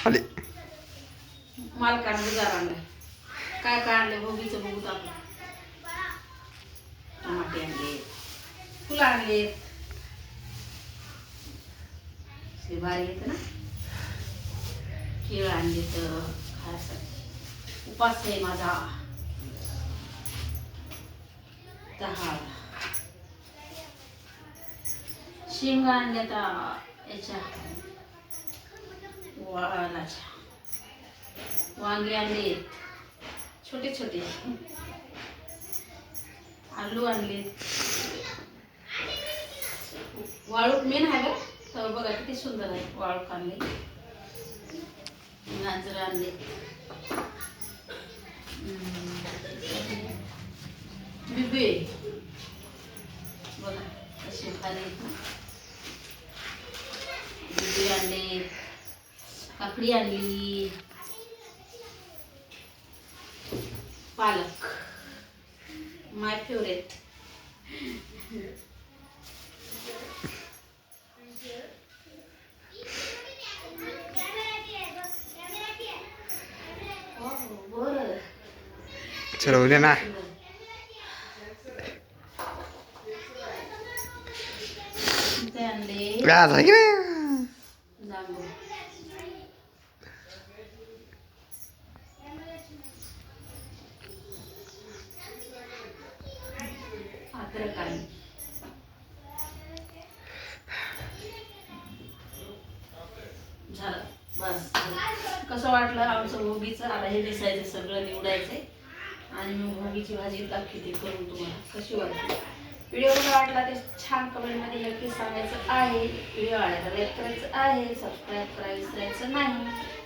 आले. मालकानं बाजार आणलाय. काय काय आणलंय भोगीचं बघूत आपण. टमाटे आणले, फुलं आणलेत. हे भारी येतं ना. केळं आणले तर खायसाठी. उपास आहे माझा. दहा शेंगा आणल्या तर याच्या वालाच्या. वांगे आणले छोटे छोटे. आलू आणले. वाळूक मेन आहे बघ. तर बघा किती सुंदर आहे. वाळूक आणले. गाजर आणले. बिबे बघा कसे भारी आहेत ना. बिबे आणले. काकडी आणली. पालक माय फेवरेट. चलो उद्या ना. ते आणले जांभूळ. अद्रक आणली. झालं बस. कसं वाटलं आमचं भोगीचं. आता हे दिसायचं सगळं निवडायचंय आणि मग भोगीची भाजी दाखवते करून तुम्हाला कशी वाटली. व्हिडिओ कसा वाटला ते छान कमेंटमध्ये नक्की सांगायचं आहे. व्हिडिओ आला तर लाईक करायचं आहे. सबस्क्राईब करायला विसरायचं नाही.